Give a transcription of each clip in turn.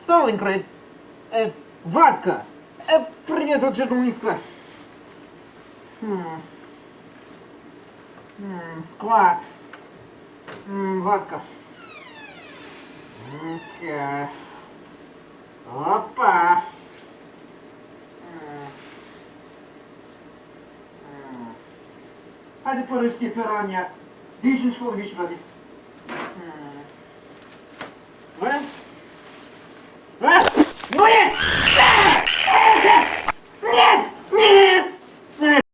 Сталинград. Водка. Привет, учительница. Сквад. Водка. Okay. Опа. Hadi по-русски пиранья. Дишь вишь воды. Ну нет! Нет! Нет!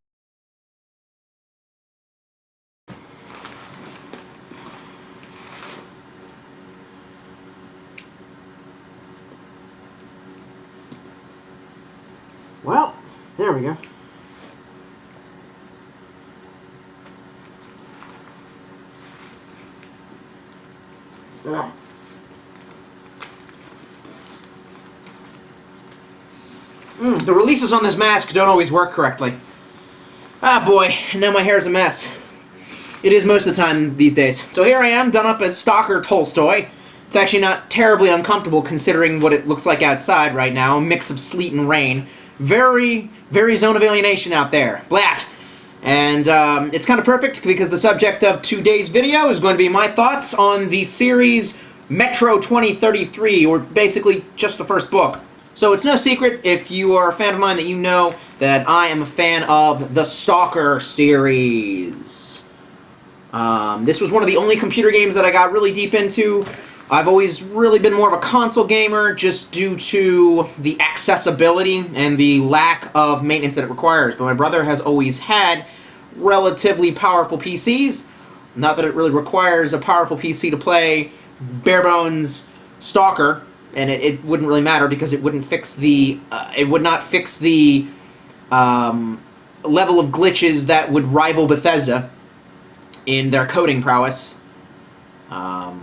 Well, there we go. Ugh. The releases on this mask don't always work correctly. Ah boy, now my hair's a mess. It is most of the time these days. So here I am, done up as Stalker Tolstoy. It's actually not terribly uncomfortable considering what it looks like outside right now. A mix of sleet and rain. Very, very zone of alienation out there. Blat! And it's kind of perfect because the subject of today's video is going to be my thoughts on the series Metro 2033, or basically just the first book. So it's no secret, if you are a fan of mine, that you know that I am a fan of the Stalker series. This was one of the only computer games that I got really deep into. I've always really been more of a console gamer just due to the accessibility and the lack of maintenance that it requires. But my brother has always had relatively powerful PCs. Not that it really requires a powerful PC to play bare bones Stalker. And it wouldn't really matter because it wouldn't fix the it would not fix the level of glitches that would rival Bethesda in their coding prowess. I'd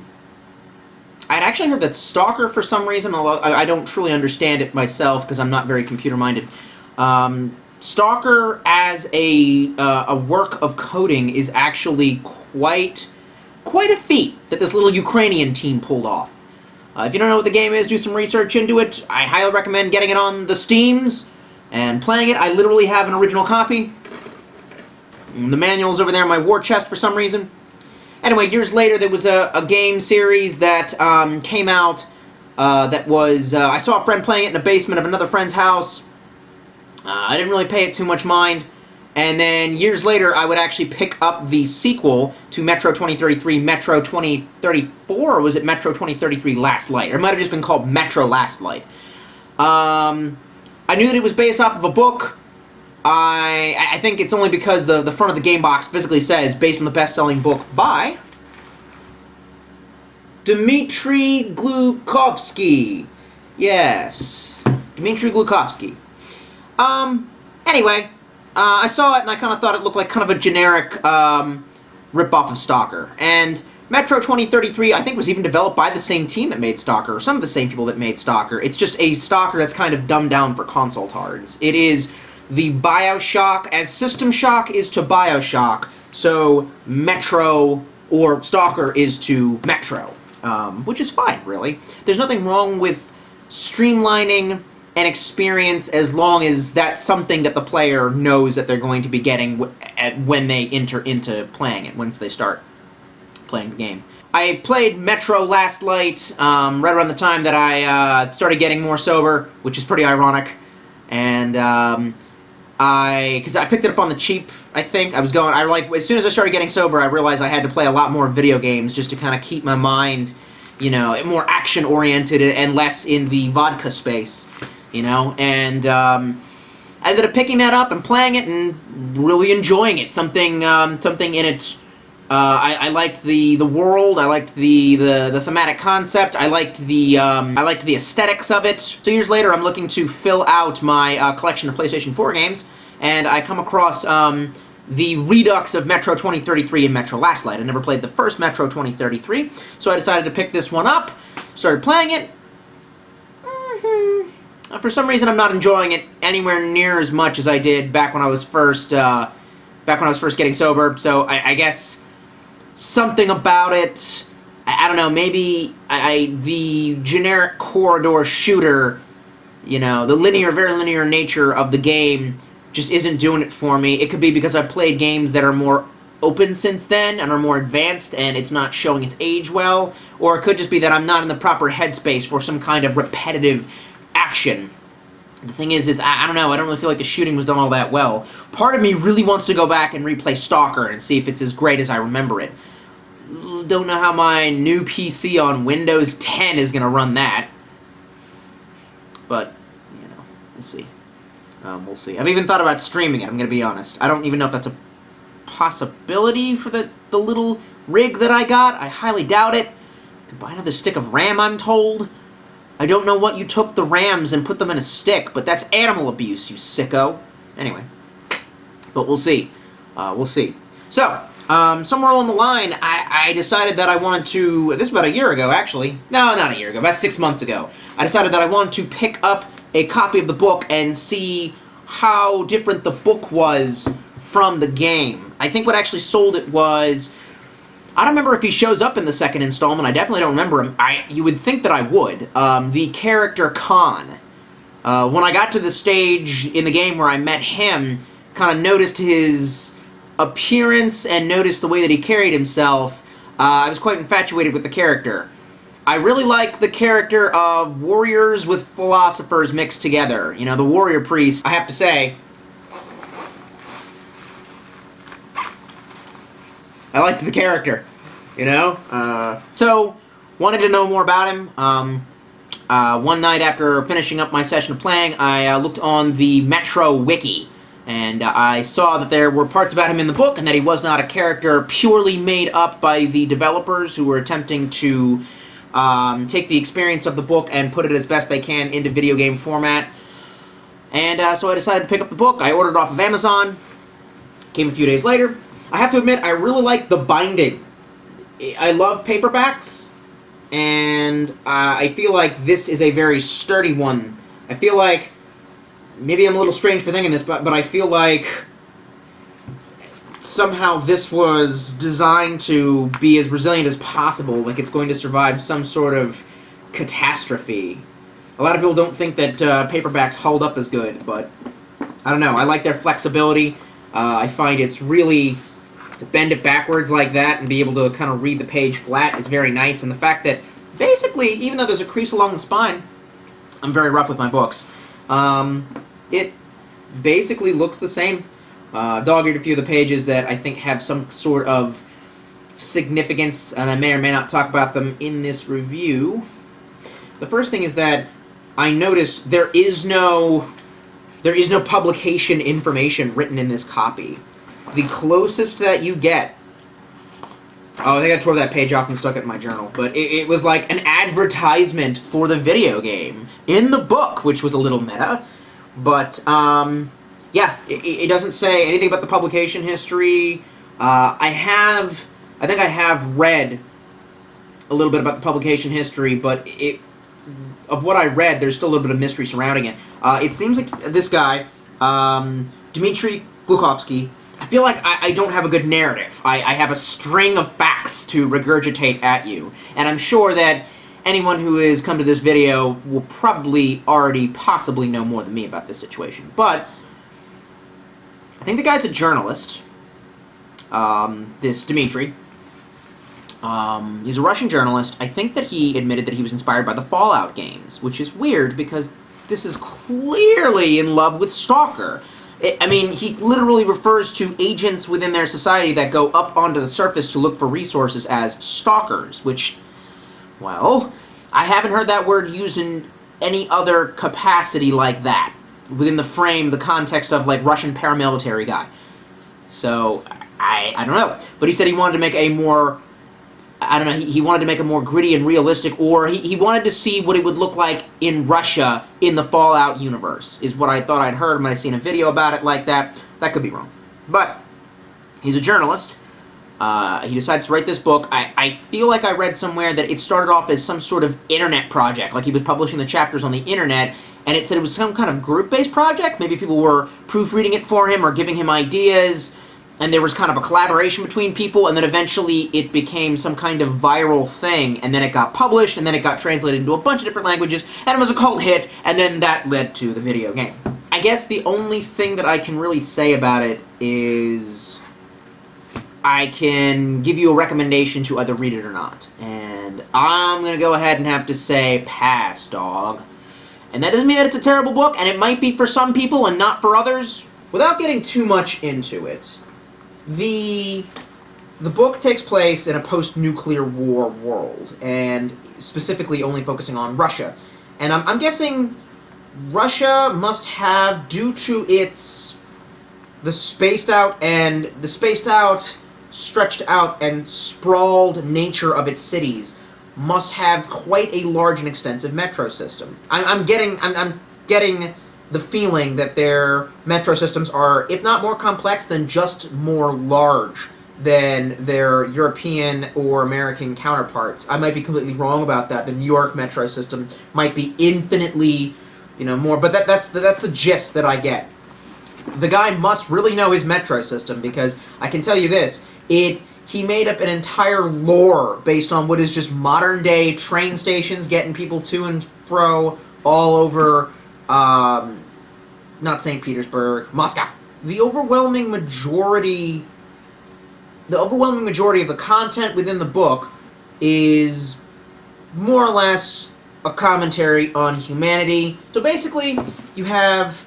actually heard that Stalker, for some reason, although I don't truly understand it myself because I'm not very computer-minded, Stalker as a work of coding is actually quite a feat that this little Ukrainian team pulled off. If you don't know what the game is, do some research into it. I highly recommend getting it on the Steams and playing it. I literally have an original copy. The manual's over there in my war chest for some reason. Anyway, years later, there was a game series that came out that was... I saw a friend playing it in the basement of another friend's house. I didn't really pay it too much mind. And then years later, I would actually pick up the sequel to Metro 2033, Metro 2034, or was it Metro 2033 Last Light? Or it might have just been called Metro Last Light. I knew that it was based off of a book. I think it's only because the front of the game box physically says, based on the best-selling book by Dmitry Glukovsky. Yes. Dmitry Glukovsky. Anyway... I saw it and I kind of thought it looked like kind of a generic rip-off of Stalker. And Metro 2033, I think, was even developed by the same team that made Stalker, or some of the same people that made Stalker. It's just a Stalker that's kind of dumbed down for console tards. It is the Bioshock, as System Shock is to Bioshock, so Metro, or Stalker, is to Metro. Which is fine, really. There's nothing wrong with streamlining an experience as long as that's something that the player knows that they're going to be getting when they enter into playing it, once they start playing the game. I played Metro Last Light right around the time that I started getting more sober, which is pretty ironic, and because I picked it up on the cheap, I think. As soon as I started getting sober, I realized I had to play a lot more video games just to kind of keep my mind, you know, more action-oriented and less in the vodka space. You know, and I ended up picking that up and playing it and really enjoying it. Something in it. I liked the world. I liked the thematic concept. I liked the aesthetics of it. So years later, I'm looking to fill out my collection of PlayStation 4 games, and I come across the redux of Metro 2033 and Metro Last Light. I never played the first Metro 2033, so I decided to pick this one up. Started playing it. For some reason, I'm not enjoying it anywhere near as much as I did back when I was first getting sober. So I guess something about it, I don't know. Maybe the generic corridor shooter, you know, the very linear nature of the game just isn't doing it for me. It could be because I've played games that are more open since then and are more advanced and it's not showing its age well, or it could just be that I'm not in the proper headspace for some kind of repetitive action. The thing is I don't know, I don't really feel like the shooting was done all that well. Part of me really wants to go back and replay Stalker and see if it's as great as I remember it. Don't know how my new PC on Windows 10 is going to run that. But, you know, we'll see. We'll see. I've even thought about streaming it, I'm going to be honest. I don't even know if that's a possibility for the little rig that I got. I highly doubt it. Could buy another stick of RAM, I'm told. I don't know what you took the RAMs and put them in a stick, but that's animal abuse, you sicko. Anyway. But we'll see. We'll see. So, somewhere along the line, I decided that I wanted to... This was about a year ago, actually. No, not a year ago. About 6 months ago. I decided that I wanted to pick up a copy of the book and see how different the book was from the game. I think what actually sold it was... I don't remember if he shows up in the second installment. I definitely don't remember him. You would think that I would. The character Khan. When I got to the stage in the game where I met him, kind of noticed his appearance and noticed the way that he carried himself, I was quite infatuated with the character. I really like the character of warriors with philosophers mixed together. You know, the warrior priest, I have to say, I liked the character, you know? So, wanted to know more about him. One night after finishing up my session of playing, I looked on the Metro Wiki, and I saw that there were parts about him in the book, and that he was not a character purely made up by the developers who were attempting to take the experience of the book and put it as best they can into video game format. And so I decided to pick up the book. I ordered it off of Amazon. Came a few days later. I have to admit, I really like the binding. I love paperbacks, and I feel like this is a very sturdy one. I feel like, maybe I'm a little strange for thinking this, but I feel like somehow this was designed to be as resilient as possible, like it's going to survive some sort of catastrophe. A lot of people don't think that paperbacks hold up as good, but I don't know. I like their flexibility. I find it's really... to bend it backwards like that and be able to kind of read the page flat is very nice. And the fact that, basically, even though there's a crease along the spine, I'm very rough with my books, it basically looks the same. Dog-eared a few of the pages that I think have some sort of significance, and I may or may not talk about them in this review. The first thing is that I noticed there is no publication information written in this copy. The closest that you get... Oh, I think I tore that page off and stuck it in my journal. But it was like an advertisement for the video game in the book, which was a little meta. But, yeah, it doesn't say anything about the publication history. I think I have read a little bit about the publication history, but of what I read, there's still a little bit of mystery surrounding it. It seems like this guy, Dmitry Glukovsky, I feel like I don't have a good narrative. I have a string of facts to regurgitate at you. And I'm sure that anyone who has come to this video will probably already possibly know more than me about this situation. But I think the guy's a journalist. This Dmitry. He's a Russian journalist. I think that he admitted that he was inspired by the Fallout games, which is weird because this is clearly in love with Stalker. I mean, he literally refers to agents within their society that go up onto the surface to look for resources as stalkers, which, well, I haven't heard that word used in any other capacity like that, within the frame, the context of, like, Russian paramilitary guy. So, I don't know. But he said he wanted to make a more... I don't know, he wanted to make a more gritty and realistic, or he wanted to see what it would look like in Russia in the Fallout universe, is what I thought I'd heard when I seen a video about it like that. That could be wrong. But he's a journalist. He decides to write this book. I feel like I read somewhere that it started off as some sort of internet project, like he was publishing the chapters on the internet, and it said it was some kind of group-based project. Maybe people were proofreading it for him or giving him ideas. and there was kind of a collaboration between people, and then eventually it became some kind of viral thing, and then it got published, and then it got translated into a bunch of different languages, and it was a cult hit, and then that led to the video game. I guess the only thing that I can really say about it is I can give you a recommendation to either read it or not, and I'm going to go ahead and have to say pass, dog. And that doesn't mean that it's a terrible book, and it might be for some people and not for others. Without getting too much into it, the book takes place in a post-nuclear war world, and specifically only focusing on Russia. And I'm guessing Russia must have, due to the spaced out, stretched out, and sprawled nature of its cities, must have quite a large and extensive metro system. I'm getting the feeling that their metro systems are, if not more complex, then just more large than their European or American counterparts. I might be completely wrong about that. The New York metro system might be infinitely, more, but that's the gist that I get. The guy must really know his metro system, because I can tell you this, he made up an entire lore based on what is just modern-day train stations getting people to and fro all over, not St. Petersburg, Moscow. The overwhelming majority of the content within the book is more or less a commentary on humanity. So basically, you have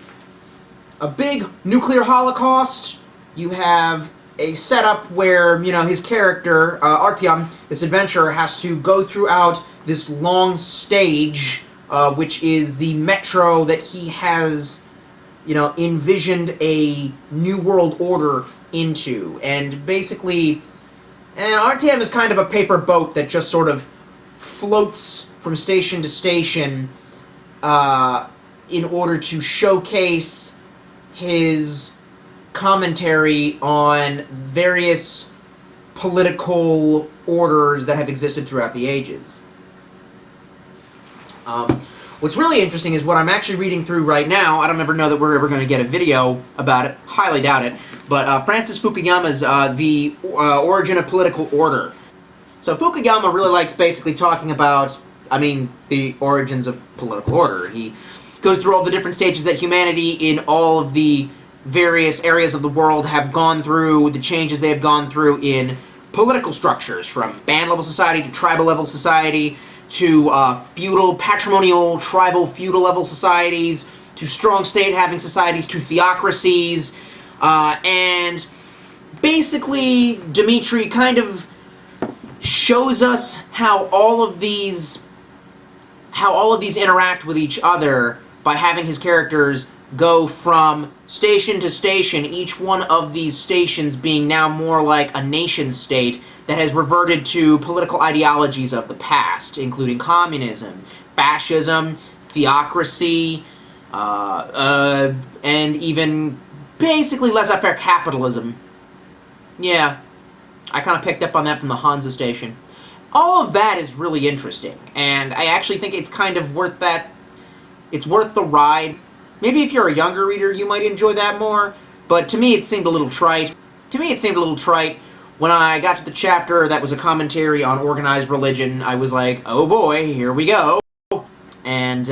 a big nuclear holocaust, you have a setup where, his character, Artyom, this adventurer, has to go throughout this long stage, which is the metro that he has, envisioned a new world order into. And basically, Artyom is kind of a paper boat that just sort of floats from station to station in order to showcase his commentary on various political orders that have existed throughout the ages. What's really interesting is what I'm actually reading through right now. I don't ever know that we're ever going to get a video about it. Highly doubt it. But Francis Fukuyama's The Origin of Political Order. So Fukuyama really likes basically talking about, the origins of political order. He goes through all the different stages that humanity in all of the various areas of the world have gone through, the changes they have gone through in political structures, from band-level society to tribal-level society, to feudal, patrimonial, tribal, feudal-level societies, to strong state-having societies, to theocracies, and basically Dmitri kind of shows us how all of these interact with each other by having his characters go from station to station, each one of these stations being now more like a nation-state that has reverted to political ideologies of the past, including communism, fascism, theocracy, and even basically laissez-faire capitalism. Yeah, I kind of picked up on that from the Hansa station. All of that is really interesting, and I actually think it's kind of worth that. It's worth the ride. Maybe if you're a younger reader, you might enjoy that more, but to me it seemed a little trite. When I got to the chapter that was a commentary on organized religion, I was like, oh boy, here we go. And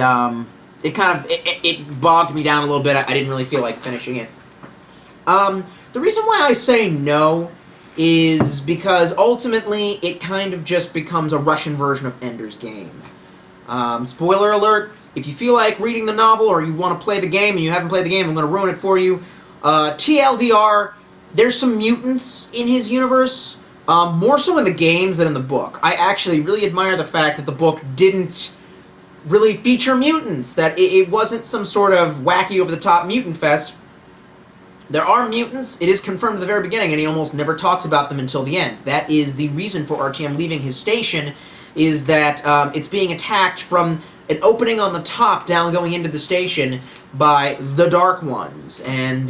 it kind of, it bogged me down a little bit. I didn't really feel like finishing it. The reason why I say no is because ultimately it kind of just becomes a Russian version of Ender's Game. Spoiler alert, if you feel like reading the novel or you want to play the game and you haven't played the game, I'm going to ruin it for you. TLDR, there's some mutants in his universe, more so in the games than in the book. I actually really admire the fact that the book didn't really feature mutants, that it wasn't some sort of wacky over-the-top mutant fest. There are mutants, it is confirmed at the very beginning, and he almost never talks about them until the end. That is the reason for Artyom leaving his station, is that it's being attacked from an opening on the top down going into the station by the Dark Ones. And,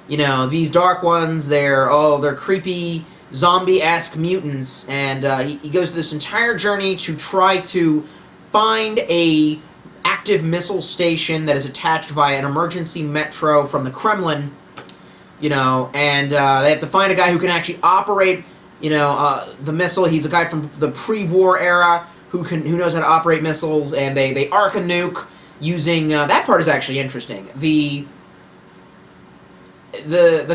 you know, these Dark Ones, they're creepy, zombie-esque mutants, and he goes through this entire journey to try to find a active missile station that is attached via an emergency metro from the Kremlin, you know, and they have to find a guy who can actually operate, you know, the missile. He's a guy from the pre-war era who knows how to operate missiles, and they arc a nuke using that part is actually interesting. The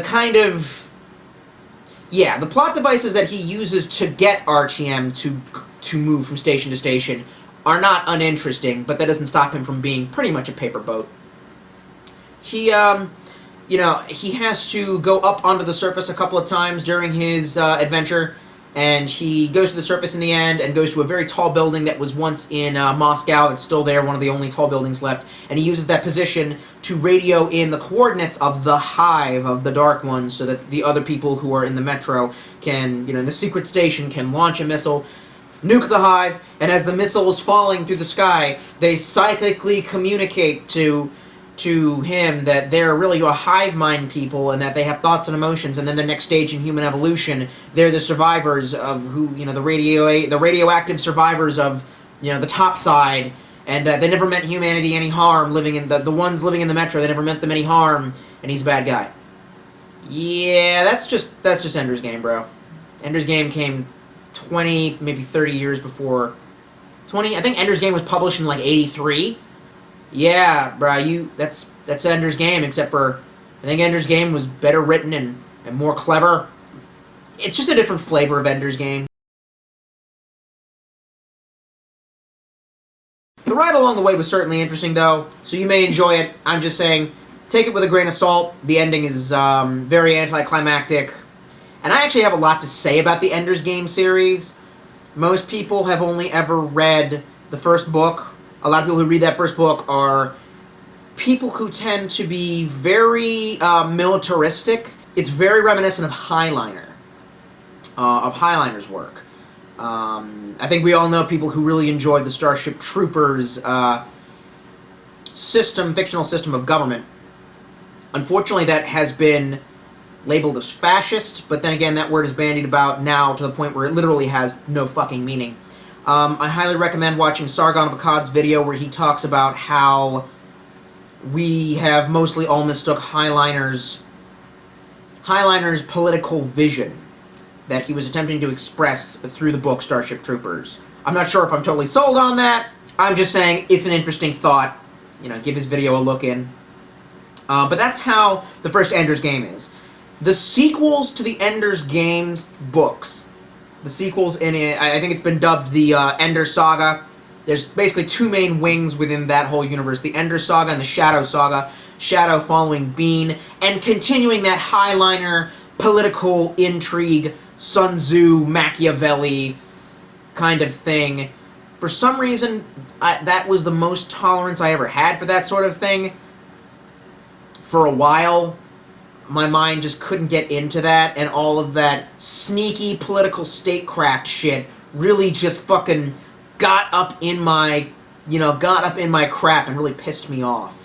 kind of the plot devices that he uses to get RTM to move from station to station are not uninteresting, but that doesn't stop him from being pretty much a paper boat. He you know, he has to go up onto the surface a couple of times during his adventure, and he goes to the surface in the end and goes to a very tall building that was once in Moscow. It's still there, one of the only tall buildings left, and he uses that position to radio in the coordinates of the hive of the Dark Ones so that the other people who are in the metro can, you know, in the secret station, can launch a missile, nuke the hive, and as the missile is falling through the sky, they psychically communicate to him that they're really a hive mind people and that they have thoughts and emotions, and then the next stage in human evolution, they're the survivors of who, you know, the radioactive survivors of, you know, the top side, and they never meant humanity any harm living in the ones living in the metro, they never meant them any harm, and he's a bad guy. Yeah, that's just Ender's Game, bro. Ender's Game came 20, maybe 30 years before. 20, I think Ender's Game was published in like 83. Yeah, bruh, that's Ender's Game, except for I think Ender's Game was better written and more clever. It's just a different flavor of Ender's Game. The ride along the way was certainly interesting, though, so you may enjoy it. I'm just saying, take it with a grain of salt. The ending is very anticlimactic, and I actually have a lot to say about the Ender's Game series. Most people have only ever read the first book. A lot of people who read that first book are people who tend to be very militaristic. It's very reminiscent of Highliner's work. I think we all know people who really enjoyed the Starship Troopers fictional system of government. Unfortunately, that has been labeled as fascist, but then again, that word is bandied about now to the point where it literally has no fucking meaning. I highly recommend watching Sargon of Akkad's video where he talks about how we have mostly all mistook Highliner's political vision that he was attempting to express through the book Starship Troopers. I'm not sure if I'm totally sold on that. I'm just saying it's an interesting thought. You know, give his video a look in. But that's how the first Ender's Game is. The sequels to the Ender's Games books, the sequels in it, I think it's been dubbed the Ender Saga. There's basically two main wings within that whole universe, the Ender Saga and the Shadow Saga. Shadow following Bean, and continuing that Highliner political intrigue, Sun Tzu, Machiavelli kind of thing. For some reason, that was the most tolerance I ever had for that sort of thing. For a while, my mind just couldn't get into that, and all of that sneaky political statecraft shit really just fucking got up in my crap and really pissed me off.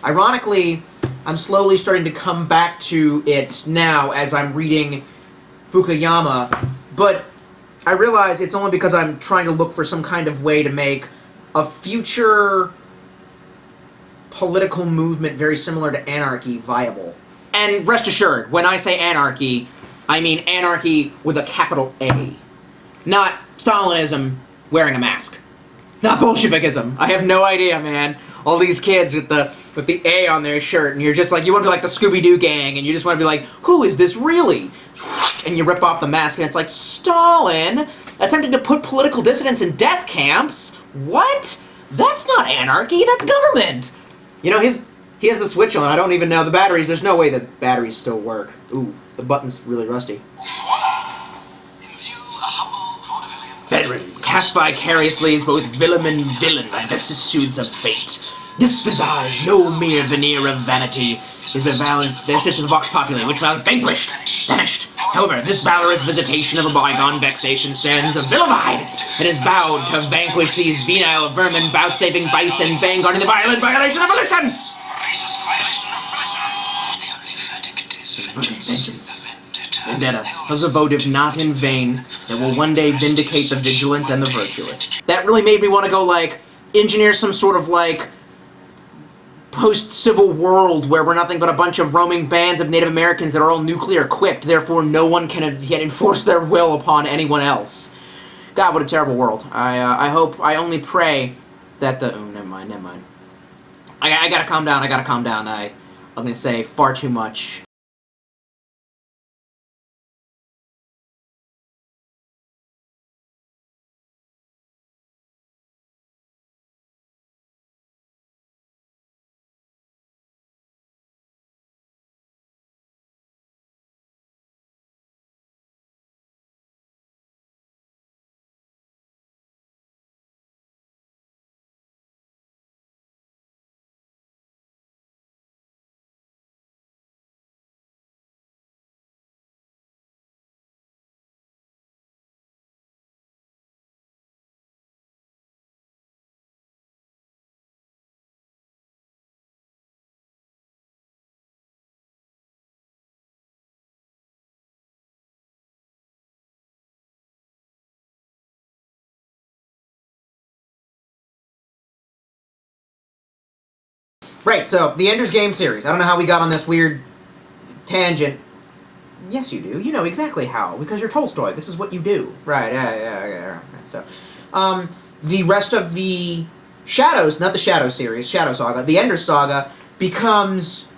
Ironically, I'm slowly starting to come back to it now as I'm reading Fukuyama, but I realize it's only because I'm trying to look for some kind of way to make a future political movement very similar to anarchy viable. And rest assured, when I say anarchy, I mean anarchy with a capital A. Not Stalinism wearing a mask. Not Bolshevikism. I have no idea, man. All these kids with the A on their shirt, and you're just like, you want to be like the Scooby-Doo gang, and you just want to be like, who is this really? And you rip off the mask, and it's like, Stalin attempting to put political dissidents in death camps? What? That's not anarchy, that's government! You know, he has the switch on, I don't even know the batteries, there's no way the batteries still work. Ooh, the button's really rusty. Veteran, cast vicariously as both villain and villain of the vicissitudes of fate. This visage, no mere veneer of vanity, is a valid vestige of the vox populi, which was vanquished, vanished. However, this valorous visitation of a bygone vexation stands vilified, and is vowed to vanquish these venile vermin vouchsafing vice and vanguarding the violent violation of volition! Averted vengeance. Vendetta, was a votive not in vain, that will one day vindicate the vigilant and the virtuous. That really made me want to go, like, engineer some sort of, like, post-civil world where we're nothing but a bunch of roaming bands of Native Americans that are all nuclear equipped, therefore no one can enforce their will upon anyone else. God, what a terrible world. I hope, I only pray that the... Oh, never mind. I gotta calm down, I'm gonna say far too much. Right, so, the Ender's Game series. I don't know how we got on this weird tangent. Yes, you do. You know exactly how, because you're Tolstoy. This is what you do. Right, yeah. So, the rest of the Shadows, not the Shadow series, Shadow Saga, the Ender Saga, becomes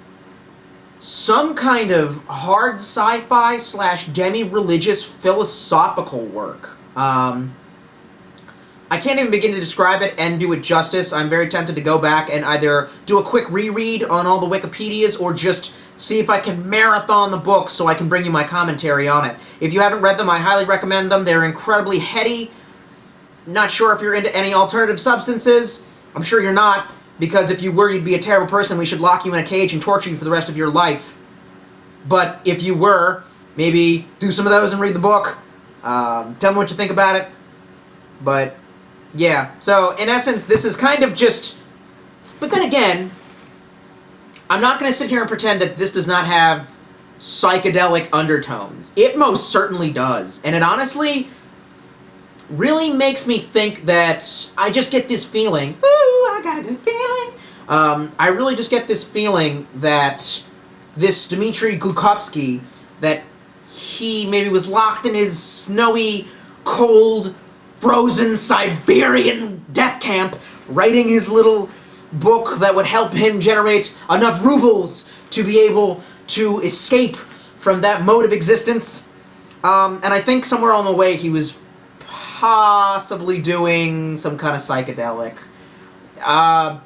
some kind of hard sci-fi / demi-religious philosophical work. I can't even begin to describe it and do it justice. I'm very tempted to go back and either do a quick reread on all the Wikipedias or just see if I can marathon the books so I can bring you my commentary on it. If you haven't read them, I highly recommend them. They're incredibly heady. Not sure if you're into any alternative substances. I'm sure you're not, because if you were, you'd be a terrible person. We should lock you in a cage and torture you for the rest of your life. But if you were, maybe do some of those and read the book. Tell me what you think about it. But... yeah, so in essence, this is kind of just... But then again, I'm not going to sit here and pretend that this does not have psychedelic undertones. It most certainly does. And it honestly really makes me think that I just get this feeling, ooh, I got a good feeling. I really just get this feeling that this Dmitry Glukovsky, that he maybe was locked in his snowy, cold... frozen Siberian death camp, writing his little book that would help him generate enough rubles to be able to escape from that mode of existence. And I think somewhere on the way he was possibly doing some kind of psychedelic. A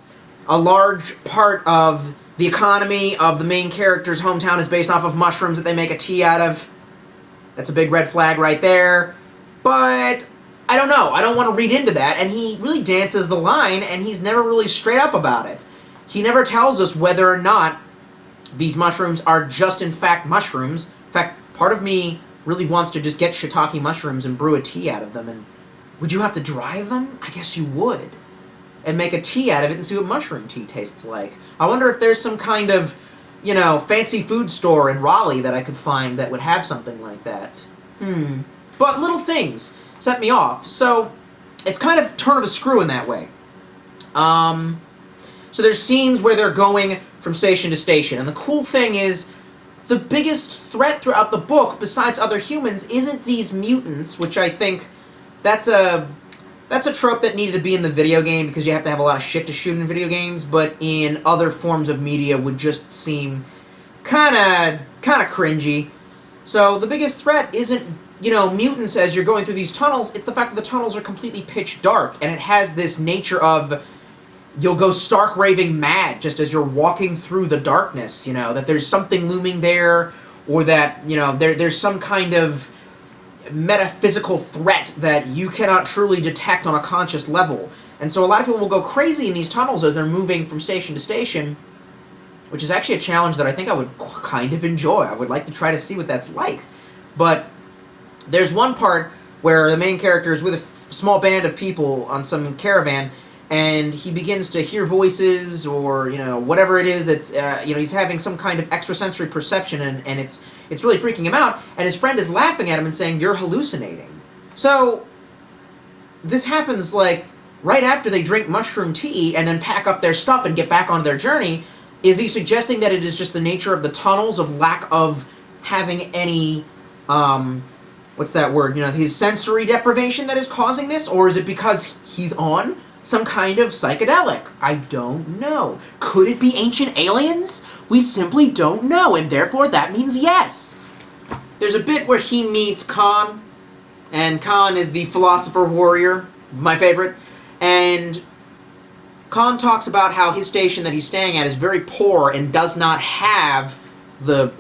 large part of the economy of the main character's hometown is based off of mushrooms that they make a tea out of. That's a big red flag right there. But... I don't know. I don't want to read into that, and he really dances the line, and he's never really straight up about it. He never tells us whether or not these mushrooms are just, in fact, mushrooms. In fact, part of me really wants to just get shiitake mushrooms and brew a tea out of them, and would you have to dry them? I guess you would. And make a tea out of it and see what mushroom tea tastes like. I wonder if there's some kind of, you know, fancy food store in Raleigh that I could find that would have something like that. But little things set me off. So, it's kind of turn of a screw in that way. So there's scenes where they're going from station to station, and the cool thing is, the biggest threat throughout the book, besides other humans, isn't these mutants, which I think that's a trope that needed to be in the video game, because you have to have a lot of shit to shoot in video games, but in other forms of media would just seem kinda cringy. So the biggest threat isn't, you know, mutants as you're going through these tunnels, it's the fact that the tunnels are completely pitch dark, and it has this nature of, you'll go stark raving mad just as you're walking through the darkness, you know, that there's something looming there, or that, you know, there's some kind of metaphysical threat that you cannot truly detect on a conscious level. And so a lot of people will go crazy in these tunnels as they're moving from station to station, which is actually a challenge that I think I would kind of enjoy. I would like to try to see what that's like. But there's one part where the main character is with a small band of people on some caravan, and he begins to hear voices, or, you know, whatever it is that's, you know, he's having some kind of extrasensory perception, and it's really freaking him out, and his friend is laughing at him and saying, "You're hallucinating." So, this happens, like, right after they drink mushroom tea and then pack up their stuff and get back on their journey, is he suggesting that it is just the nature of the tunnels, of lack of having any, what's that word, his sensory deprivation that is causing this? Or is it because he's on some kind of psychedelic? I don't know. Could it be ancient aliens? We simply don't know, and therefore that means yes. There's a bit where he meets Khan, and Khan is the philosopher warrior, my favorite, and Khan talks about how his station that he's staying at is very poor and does not have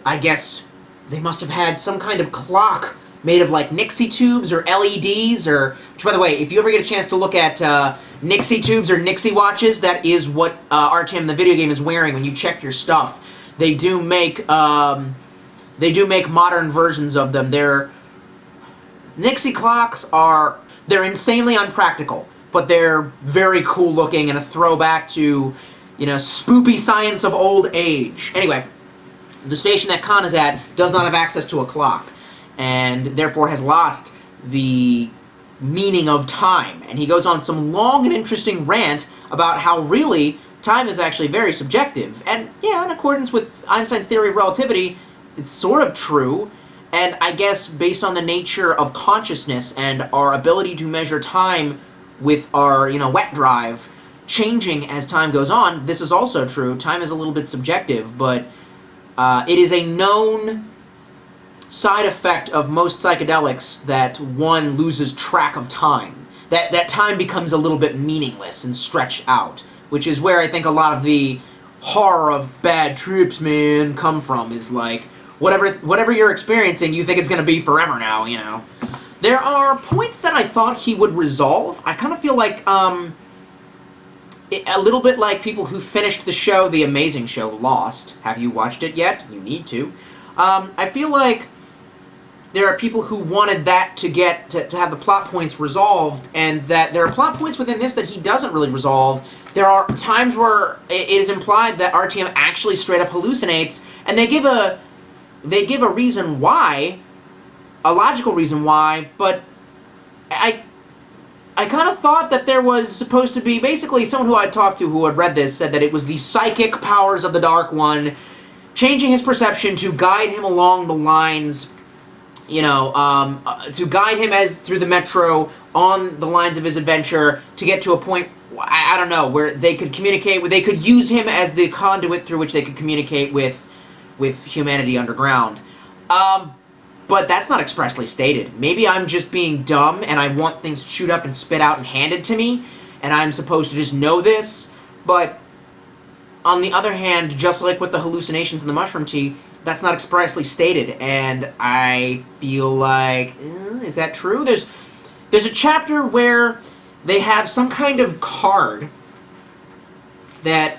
I guess, they must have had some kind of clock made of like Nixie tubes or LEDs, which, by the way, if you ever get a chance to look at Nixie tubes or Nixie watches, that is what RTM, the video game, is wearing when you check your stuff. They do make modern versions of them. Nixie clocks they're insanely unpractical, but they're very cool looking and a throwback to, spoopy science of old age. Anyway, the station that Khan is at does not have access to a clock, and therefore has lost the meaning of time. And he goes on some long and interesting rant about how really time is actually very subjective. And yeah, in accordance with Einstein's theory of relativity, it's sort of true. And I guess based on the nature of consciousness and our ability to measure time with our, wet drive changing as time goes on, this is also true. Time is a little bit subjective, but it is a known side effect of most psychedelics that one loses track of time. That time becomes a little bit meaningless and stretched out, which is where I think a lot of the horror of bad trips, man, come from, is like, whatever you're experiencing, you think it's going to be forever now, There are points that I thought he would resolve. I kind of feel like, a little bit like people who finished the show, the amazing show, Lost. Have you watched it yet? You need to. I feel like there are people who wanted that to have the plot points resolved, and that there are plot points within this that he doesn't really resolve. There are times where it is implied that RTM actually straight up hallucinates, and they give a reason why, a logical reason why, but I kind of thought that there was supposed to be, basically someone who I talked to who had read this said that it was the psychic powers of the Dark One changing his perception to guide him along the lines, to guide him through the metro on the lines of his adventure to get to a point, I don't know, where they could communicate, where they could use him as the conduit through which they could communicate with humanity underground. But that's not expressly stated. Maybe I'm just being dumb and I want things chewed up and spit out and handed to me, and I'm supposed to just know this, but on the other hand, just like with the hallucinations in the mushroom tea, that's not expressly stated, and I feel like, is that true? There's a chapter where they have some kind of card that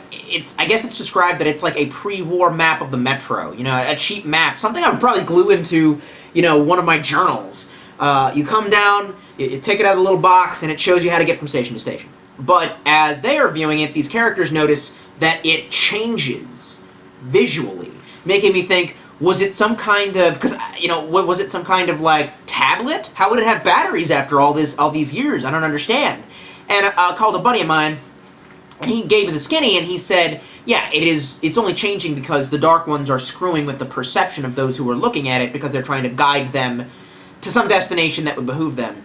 I guess it's described that it's like a pre-war map of the metro, a cheap map, something I would probably glue into, one of my journals. You come down, you take it out of a little box, and it shows you how to get from station to station. But as they are viewing it, these characters notice that it changes visually, making me think, was it some kind of, was it some kind of, like, tablet? How would it have batteries after all these years? I don't understand. And I called a buddy of mine, and he gave me the skinny, and he said, yeah, it's only changing because the Dark Ones are screwing with the perception of those who are looking at it because they're trying to guide them to some destination that would behoove them.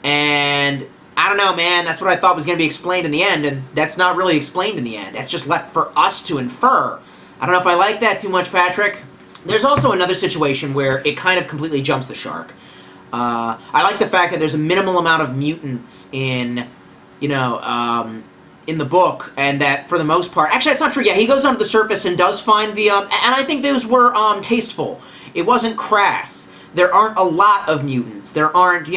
And I don't know, man, that's what I thought was going to be explained in the end, and that's not really explained in the end. That's just left for us to infer. I don't know if I like that too much, Patrick. There's also another situation where it kind of completely jumps the shark. I like the fact that there's a minimal amount of mutants in the book, and that for the most part, actually that's not true. Yeah, he goes onto the surface and does find the and I think those were tasteful. It wasn't crass. There aren't a lot of mutants. There aren't,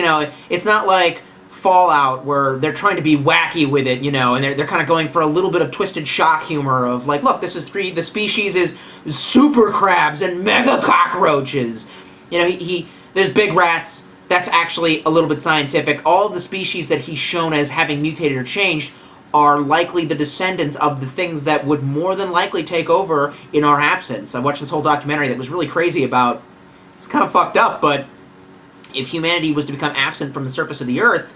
it's not like Fallout where they're trying to be wacky with it, and they're kind of going for a little bit of twisted shock humor of like, look, the species is super crabs and mega cockroaches. There's big rats. That's actually a little bit scientific. All of the species that he's shown as having mutated or changed are likely the descendants of the things that would more than likely take over in our absence. I watched this whole documentary that was really crazy about, it's kind of fucked up, but if humanity was to become absent from the surface of the Earth,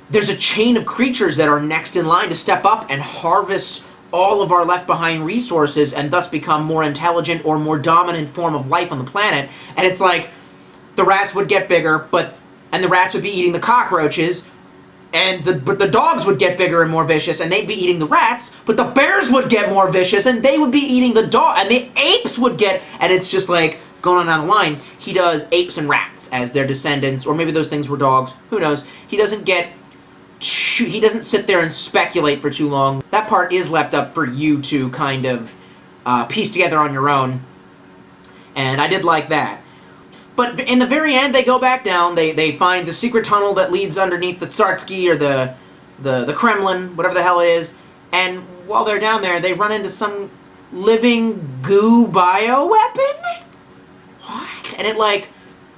there's a chain of creatures that are next in line to step up and harvest all of our left behind resources and thus become more intelligent or more dominant form of life on the planet. And it's like, the rats would get bigger, and the rats would be eating the cockroaches, but the dogs would get bigger and more vicious, and they'd be eating the rats, but the bears would get more vicious, and they would be eating the dog, and the apes would get, and it's just like, going on down the line. He does apes and rats as their descendants, or maybe those things were dogs, who knows. He doesn't sit there and speculate for too long. That part is left up for you to kind of piece together on your own, and I did like that. But in the very end, they go back down. They find the secret tunnel that leads underneath the Tsarsky or the Kremlin, whatever the hell it is. And while they're down there, they run into some living goo bioweapon? What? And it, like,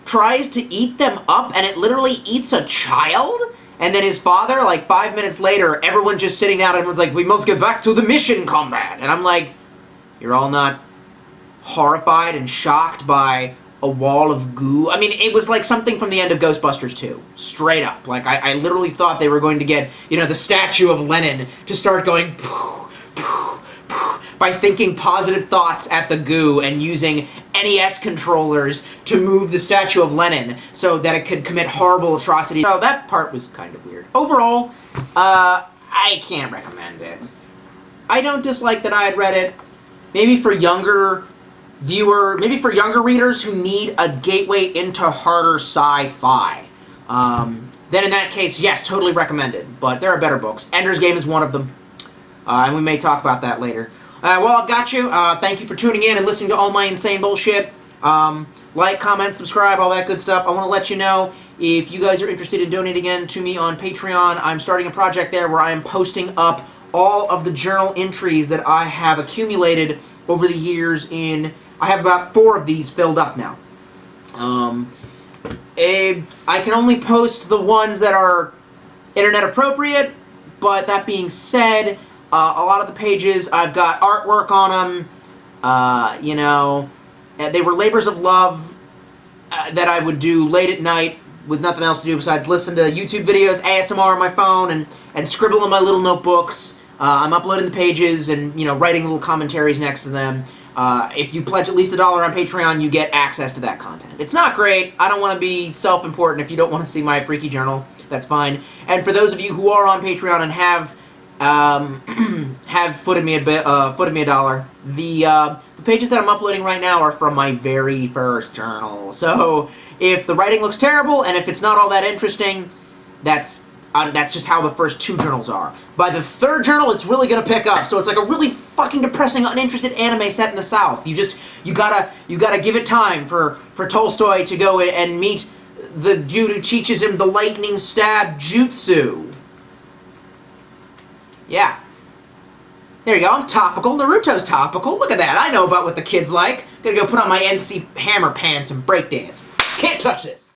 tries to eat them up, and it literally eats a child? And then his father, like, 5 minutes later, everyone's just sitting down, and everyone's like, we must get back to the mission, comrade. And I'm like, you're all not horrified and shocked by a wall of goo? I mean, it was like something from the end of Ghostbusters 2. Straight up. Like, I literally thought they were going to get, you know, the statue of Lenin to start going poof, poof, poof, by thinking positive thoughts at the goo and using NES controllers to move the statue of Lenin so that it could commit horrible atrocities. So that part was kind of weird. Overall, I can't recommend it. I don't dislike that I had read it. Maybe for younger readers who need a gateway into harder sci-fi. Then in that case, yes, totally recommended. But there are better books. Ender's Game is one of them. And we may talk about that later. Well, I've got you. Thank you for tuning in and listening to all my insane bullshit. Like, comment, subscribe, all that good stuff. I want to let you know, if you guys are interested in donating again to me on Patreon, I'm starting a project there where I am posting up all of the journal entries that I have accumulated over the years in... I have about 4 of these filled up now. I can only post the ones that are internet appropriate, but that being said, a lot of the pages, I've got artwork on them, you know, they were labors of love that I would do late at night with nothing else to do besides listen to YouTube videos, ASMR on my phone, and scribble in my little notebooks. I'm uploading the pages and, you know, writing little commentaries next to them. If you pledge at least $1 on Patreon, you get access to that content. It's not great. I don't want to be self-important. If you don't want to see my freaky journal, that's fine. And for those of you who are on Patreon and have footed me $1, the pages that I'm uploading right now are from my very first journal. So if the writing looks terrible and if it's not all that interesting, that's just how the first 2 journals are. By the 3rd journal, it's really gonna pick up. So it's like a really fucking depressing, uninterested anime set in the South. You gotta give it time for Tolstoy to go and meet the dude who teaches him the lightning stab jutsu. Yeah. There you go. I'm topical. Naruto's topical. Look at that. I know about what the kids like. Gonna go put on my MC Hammer pants and breakdance. Can't touch this.